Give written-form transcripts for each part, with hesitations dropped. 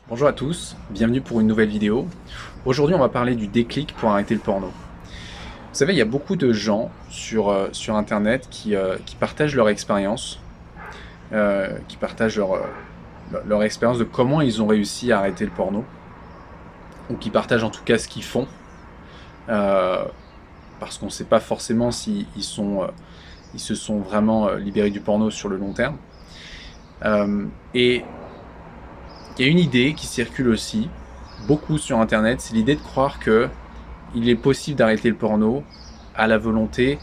Bonjour à tous, bienvenue pour une nouvelle vidéo. Aujourd'hui on va parler du déclic pour arrêter le porno. Vous savez, il y a beaucoup de gens sur internet qui partagent leur expérience, qui partagent leur expérience de comment ils ont réussi à arrêter le porno, ou qui partagent en tout cas ce qu'ils font, euh, parce qu'on ne sait pas forcément s'ils ils se sont vraiment libérés du porno sur le long terme. Et il y a une idée qui circule aussi beaucoup sur internet, c'est l'idée de croire que il est possible d'arrêter le porno à la volonté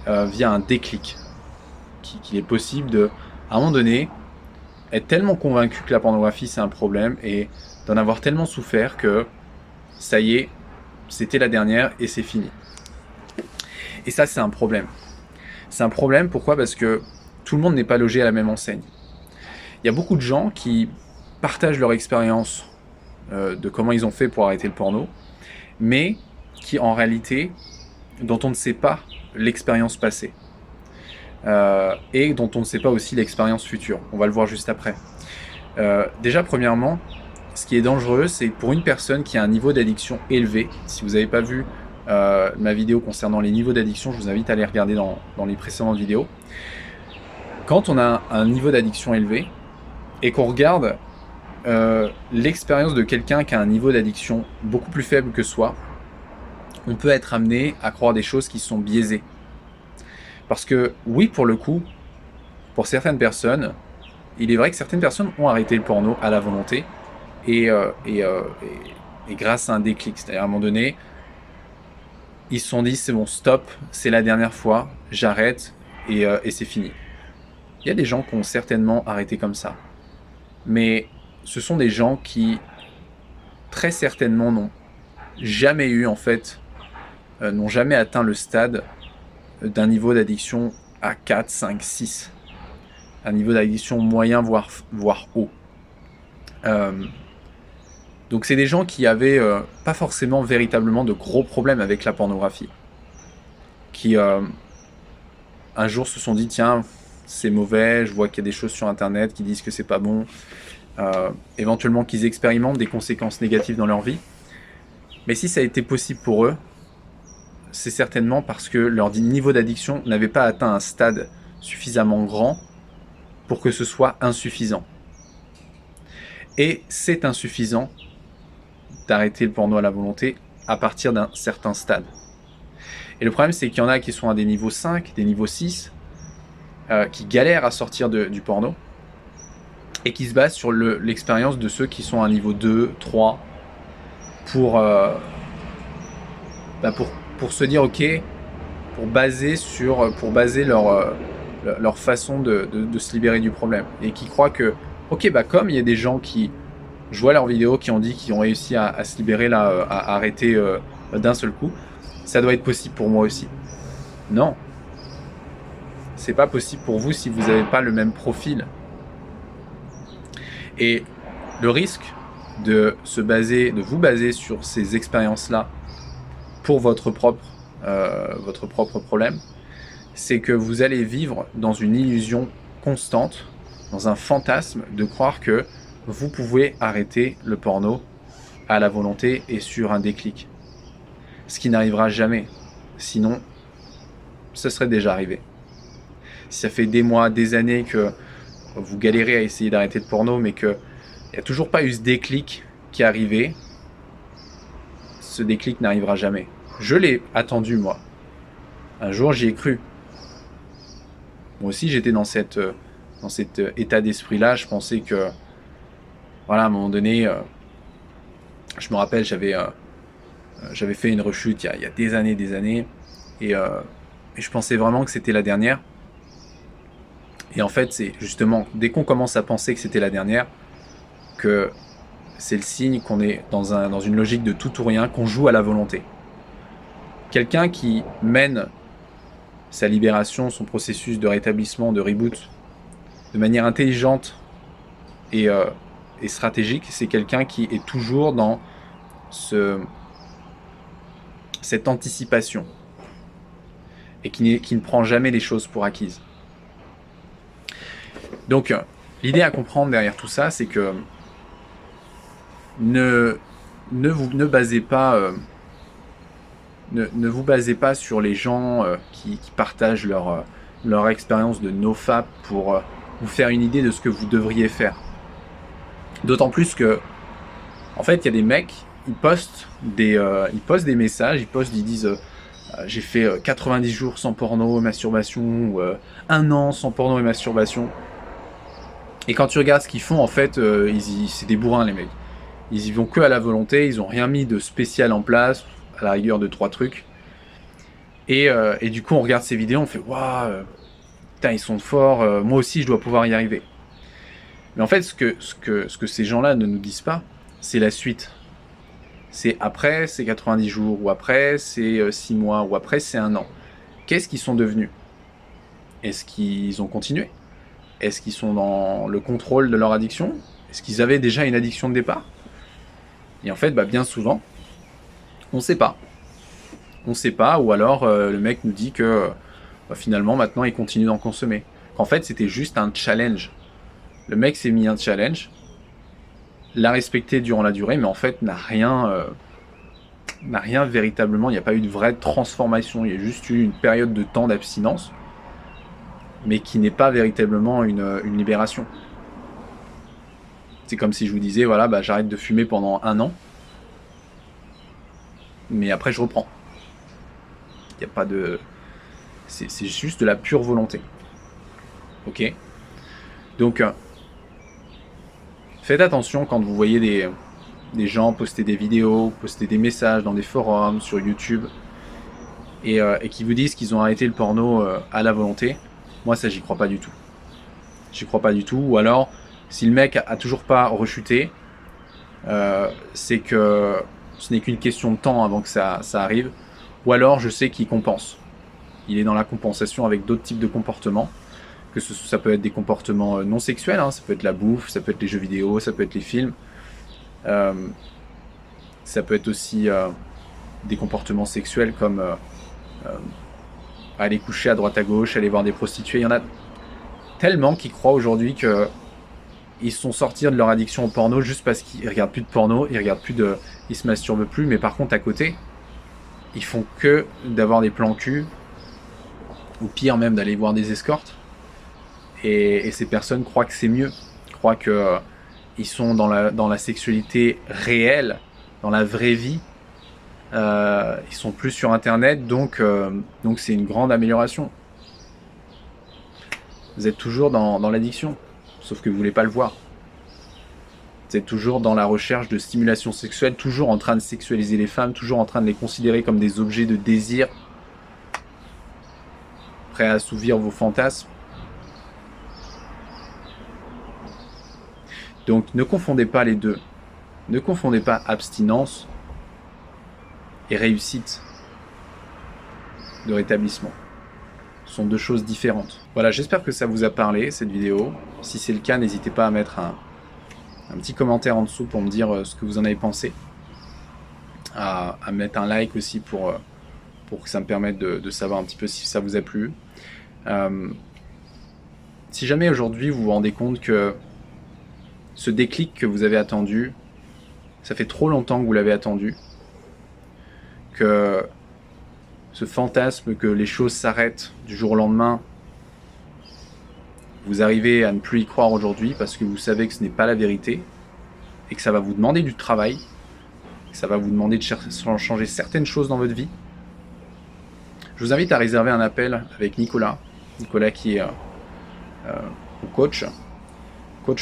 via un déclic. Qu'il est possible de, à un moment donné, être tellement convaincu que la pornographie c'est un problème et d'en avoir tellement souffert que ça y est, c'était la dernière et c'est fini. Et ça c'est un problème. C'est un problème, pourquoi? Parce que tout le monde n'est pas logé à la même enseigne. Il y a beaucoup de gens qui partagent leur expérience de comment ils ont fait pour arrêter le porno, mais qui en réalité, dont on ne sait pas l'expérience passée. Et dont on ne sait pas aussi l'expérience future. On va le voir juste après. Déjà, premièrement, ce qui est dangereux, c'est pour une personne qui a un niveau d'addiction élevé. Si vous n'avez pas vu ma vidéo concernant les niveaux d'addiction, je vous invite à aller regarder dans les précédentes vidéos. Quand on a un niveau d'addiction élevé et qu'on regarde l'expérience de quelqu'un qui a un niveau d'addiction beaucoup plus faible que soi, on peut être amené à croire des choses qui sont biaisées. Parce que oui, pour le coup, pour certaines personnes, il est vrai que certaines personnes ont arrêté le porno à la volonté et grâce à un déclic. C'est-à-dire à un moment donné, ils se sont dit c'est bon, stop, c'est la dernière fois, j'arrête et c'est fini. Il y a des gens qui ont certainement arrêté comme ça. Mais ce sont des gens qui très certainement n'ont jamais eu en fait, n'ont jamais atteint le stade d'un niveau d'addiction à 4, 5, 6. Un niveau d'addiction moyen, voire haut. Donc c'est des gens qui avaient pas forcément véritablement de gros problèmes avec la pornographie. Qui un jour se sont dit tiens, c'est mauvais, je vois qu'il y a des choses sur internet qui disent que c'est pas bon. Éventuellement qu'ils expérimentent des conséquences négatives dans leur vie. Mais si ça a été possible pour eux, c'est certainement parce que leur niveau d'addiction n'avait pas atteint un stade suffisamment grand pour que ce soit insuffisant. Et c'est insuffisant d'arrêter le porno à la volonté à partir d'un certain stade. Et le problème, c'est qu'il y en a qui sont à des niveaux 5, des niveaux 6, qui galèrent à sortir du porno, et qui se basent sur l'expérience de ceux qui sont à un niveau 2, 3, pour se dire ok, pour baser leur façon de se libérer du problème. Et qui croient que, ok, comme il y a des gens qui, je vois leurs vidéos qui ont dit qu'ils ont réussi à se libérer là, à arrêter d'un seul coup, ça doit être possible pour moi aussi. Non. C'est pas possible pour vous si vous n'avez pas le même profil. Et le risque de vous baser sur ces expériences-là pour votre propre problème, c'est que vous allez vivre dans une illusion constante, dans un fantasme de croire que vous pouvez arrêter le porno à la volonté et sur un déclic. Ce qui n'arrivera jamais. Sinon, ce serait déjà arrivé. Si ça fait des mois, des années que vous galérez à essayer d'arrêter le porno, mais qu'il n'y a toujours pas eu ce déclic qui est arrivé, ce déclic n'arrivera jamais. Je l'ai attendu, moi. Un jour, j'y ai cru. Moi aussi, j'étais dans cet état d'esprit-là. Je pensais que, voilà, à un moment donné, je me rappelle, j'avais fait une rechute il y a des années, et je pensais vraiment que c'était la dernière. Et en fait, c'est justement, dès qu'on commence à penser que c'était la dernière, que c'est le signe qu'on est dans une logique de tout ou rien, qu'on joue à la volonté. Quelqu'un qui mène sa libération, son processus de rétablissement, de reboot, de manière intelligente et stratégique, c'est quelqu'un qui est toujours dans cette anticipation et qui ne prend jamais les choses pour acquises. Donc, l'idée à comprendre derrière tout ça, c'est que Ne, ne basez pas, ne vous basez pas sur les gens qui partagent leur expérience de nofap pour vous faire une idée de ce que vous devriez faire. D'autant plus que, en fait, il y a des mecs, ils postent des messages, ils disent j'ai fait 90 jours sans porno et masturbation, ou 1 an sans porno et masturbation. Et quand tu regardes ce qu'ils font, en fait, c'est des bourrins, les mecs. Ils y vont que à la volonté, ils ont rien mis de spécial en place, à la rigueur de 3 trucs. Et du coup, on regarde ces vidéos, on fait waouh, putain, ils sont forts, moi aussi je dois pouvoir y arriver. Mais en fait, ce que ces gens-là ne nous disent pas, c'est la suite. C'est après, c'est 90 jours, ou après, c'est 6 mois, ou après, c'est 1 an. Qu'est-ce qu'ils sont devenus? Est-ce qu'ils ont continué? Est-ce qu'ils sont dans le contrôle de leur addiction? Est-ce qu'ils avaient déjà une addiction de départ? Et en fait, bien souvent, on ne sait pas. On ne sait pas, ou alors le mec nous dit que finalement, maintenant, il continue d'en consommer. Qu'en fait, c'était juste un challenge. Le mec s'est mis un challenge, l'a respecté durant la durée, mais en fait, n'a rien véritablement, il n'y a pas eu de vraie transformation. Il y a juste eu une période de temps d'abstinence, mais qui n'est pas véritablement une libération. C'est comme si je vous disais, voilà, j'arrête de fumer pendant 1 an, mais après je reprends. Il n'y a pas de... C'est juste de la pure volonté. Ok? Donc, faites attention quand vous voyez des gens poster des vidéos, poster des messages dans des forums, sur YouTube, et qui vous disent qu'ils ont arrêté le porno à la volonté. Moi, ça, j'y crois pas du tout. J'y crois pas du tout. Ou alors, si le mec a toujours pas rechuté, c'est que ce n'est qu'une question de temps avant que ça arrive. Ou alors, je sais qu'il compense. Il est dans la compensation avec d'autres types de comportements. Ça peut être des comportements non sexuels, hein, ça peut être la bouffe, ça peut être les jeux vidéo, ça peut être les films. Ça peut être aussi des comportements sexuels comme aller coucher à droite à gauche, aller voir des prostituées. Il y en a tellement qui croient aujourd'hui qu'ils sont sortis de leur addiction au porno juste parce qu'ils regardent plus de porno, ils se masturbent plus, mais par contre à côté, ils font que d'avoir des plans cul, ou pire même d'aller voir des escortes. Et ces personnes croient que c'est mieux, croient que ils sont dans la sexualité réelle, dans la vraie vie. Ils sont plus sur internet, donc c'est une grande amélioration. Vous êtes toujours dans l'addiction, sauf que vous voulez pas le voir. Vous êtes toujours dans la recherche de stimulation sexuelle, toujours en train de sexualiser les femmes, toujours en train de les considérer comme des objets de désir, prêts à assouvir vos fantasmes. Donc ne confondez pas les deux. Ne confondez pas abstinence et réussite de rétablissement. Ce sont deux choses différentes. Voilà, j'espère que ça vous a parlé, cette vidéo. Si c'est le cas, n'hésitez pas à mettre un petit commentaire en dessous pour me dire ce que vous en avez pensé. À mettre un like aussi pour que ça me permette de savoir un petit peu si ça vous a plu. Si jamais aujourd'hui vous vous rendez compte que ce déclic que vous avez attendu, ça fait trop longtemps que vous l'avez attendu, que ce fantasme que les choses s'arrêtent du jour au lendemain, vous arrivez à ne plus y croire aujourd'hui parce que vous savez que ce n'est pas la vérité et que ça va vous demander du travail, que ça va vous demander de changer certaines choses dans votre vie, je vous invite à réserver un appel avec Nicolas qui est coach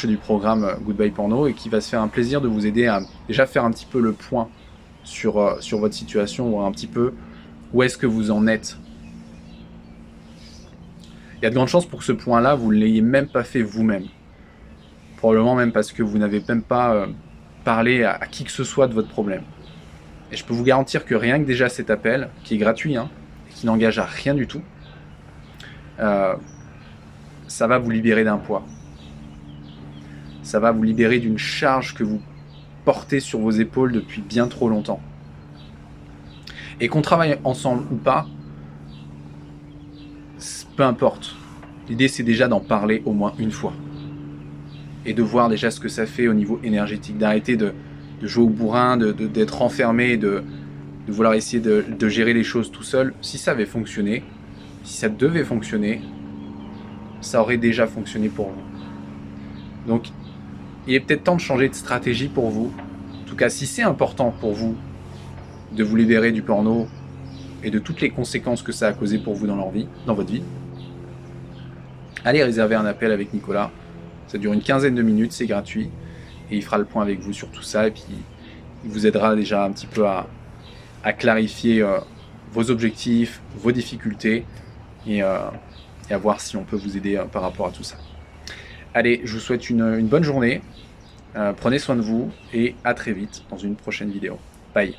du programme Goodbye Porno et qui va se faire un plaisir de vous aider à déjà faire un petit peu le point sur votre situation, voir un petit peu où est-ce que vous en êtes. Il y a de grandes chances pour que ce point-là, vous ne l'ayez même pas fait vous-même. Probablement même parce que vous n'avez même pas parlé à qui que ce soit de votre problème. Et je peux vous garantir que rien que déjà cet appel, qui est gratuit, et qui n'engage à rien du tout, ça va vous libérer d'un poids. Ça va vous libérer d'une charge que vous portez sur vos épaules depuis bien trop longtemps. Et qu'on travaille ensemble ou pas, peu importe. L'idée, c'est déjà d'en parler au moins une fois. Et de voir déjà ce que ça fait au niveau énergétique. D'arrêter jouer au bourrin, d'être enfermé, de vouloir essayer de gérer les choses tout seul. Si ça avait fonctionné, si ça devait fonctionner, ça aurait déjà fonctionné pour vous. Donc, il est peut-être temps de changer de stratégie pour vous. En tout cas, si c'est important pour vous de vous libérer du porno et de toutes les conséquences que ça a causé pour vous dans votre vie, allez réserver un appel avec Nicolas. Ça dure une quinzaine de minutes, c'est gratuit. Et il fera le point avec vous sur tout ça. Et puis, il vous aidera déjà un petit peu à clarifier vos objectifs, vos difficultés et à voir si on peut vous aider par rapport à tout ça. Allez, je vous souhaite une bonne journée. Prenez soin de vous et à très vite dans une prochaine vidéo. Bye.